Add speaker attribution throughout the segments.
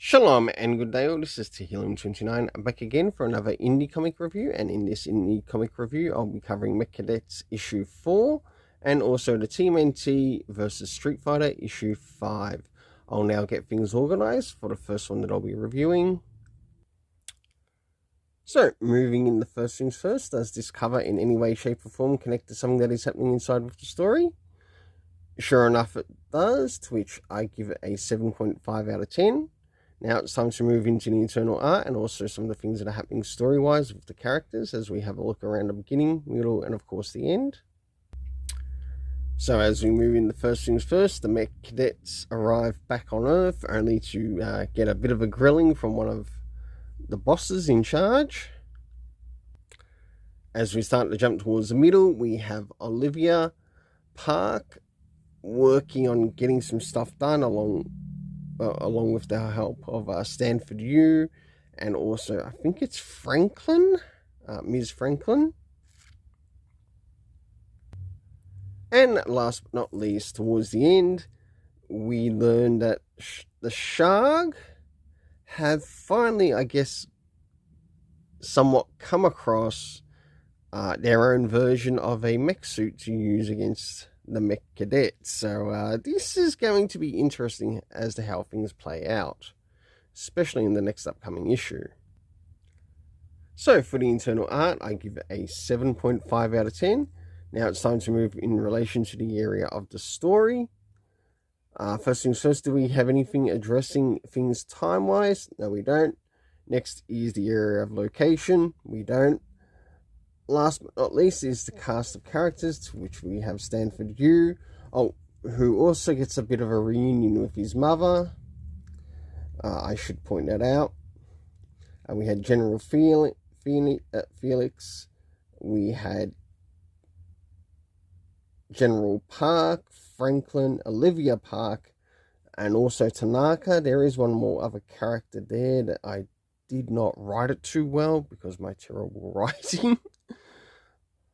Speaker 1: Shalom and good day all, this is Tehillim29 back again for another indie comic review, and in this indie comic review I'll be covering Mech Cadets issue 4 and also the TMNT versus Street Fighter issue 5. I'll now get things organised for the first one that I'll be reviewing. So, moving in the first things first, does this cover in any way, shape or form connect to something that is happening inside with the story? Sure enough it does, to which I give it a 7.5 out of 10. Now it's time to move into the internal art and also some of the things that are happening story-wise with the characters as we have a look around the beginning, middle, and of course the end. So as we move in the first things first, the Mech Cadets arrive back on Earth only to get a bit of a grilling from one of the bosses in charge. As we start to jump towards the middle, we have Olivia Park working on getting some stuff done along with the help of Stanford U and also I think it's Franklin, Ms. Franklin. And last but not least, towards the end, we learn that the Shag have finally, I guess, somewhat come across their own version of a mech suit to use against the Mech Cadets. So this is going to be interesting as to how things play out, especially in the next upcoming issue. So for the internal art, I give it a 7.5 out of 10. Now it's time to move in relation to the area of the story. First things first, do we have anything addressing things time-wise? No, we don't. Next is the area of location. We don't. Last but not least is the cast of characters, to which we have Stanford U, who also gets a bit of a reunion with his mother. I should point that out. We had General Felix. We had General Park, Franklin, Olivia Park, and also Tanaka. There is one more other character there that I did not write it too well because my terrible writing.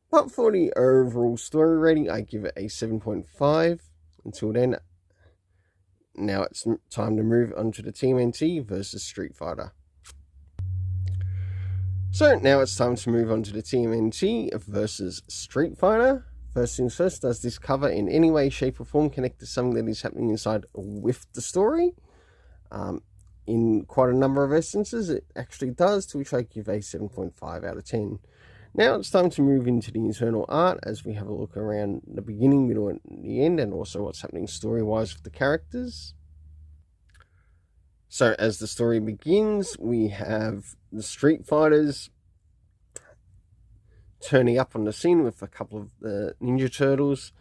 Speaker 1: But for the overall story rating, I give it a 7.5. Until then, now it's time to move on to the TMNT versus Street Fighter. So now it's time to move on to the TMNT versus Street Fighter. First things first, does this cover in any way, shape or form connect to something that is happening inside with the story? In quite a number of instances, it actually does, to which I give a 7.5 out of 10. Now it's time to move into the internal art as we have a look around the beginning, middle, and the end, and also what's happening story-wise with the characters. So as the story begins, we have the Street Fighters turning up on the scene with a couple of the Ninja Turtles,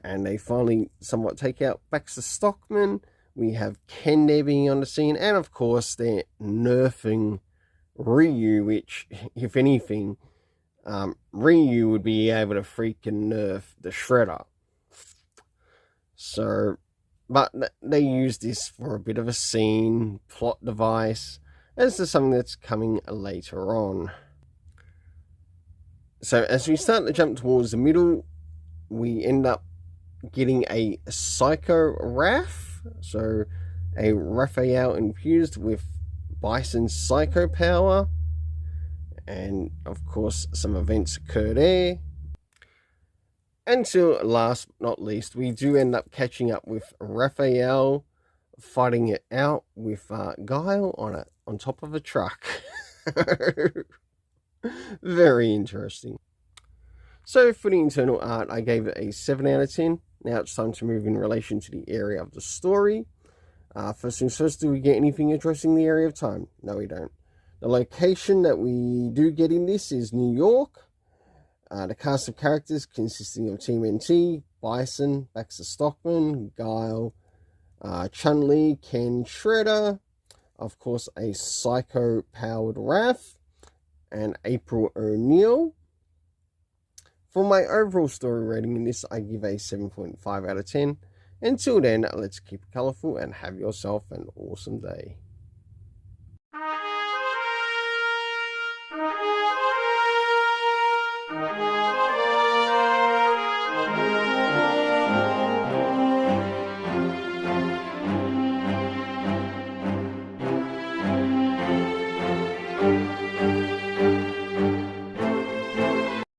Speaker 1: and they finally somewhat take out Baxter Stockman. We have Ken there being on the scene, and of course they're nerfing Ryu, which, if anything, Ryu would be able to freaking nerf the Shredder. So, but they use this for a bit of a scene, plot device, as to something that's coming later on. So as we start to jump towards the middle, we end up getting a Psycho Raph. So a Raphael infused with Bison's Psycho power. And of course some events occur there. Until last but not least, we do end up catching up with Raphael fighting it out with Guile on top of a truck. Very interesting. So for the internal art, I gave it a 7 out of 10. Now it's time to move in relation to the area of the story. First things first, do we get anything addressing the area of time? No, we don't. The location that we do get in this is New York. The cast of characters consisting of TMNT, Bison, Baxter Stockman, Guile, Chun-Li, Ken Shredder, of course a Psycho-powered Raph, and April O'Neil. For my overall story rating in this, I give a 7.5 out of 10. Until then, let's keep it colourful and have yourself an awesome day.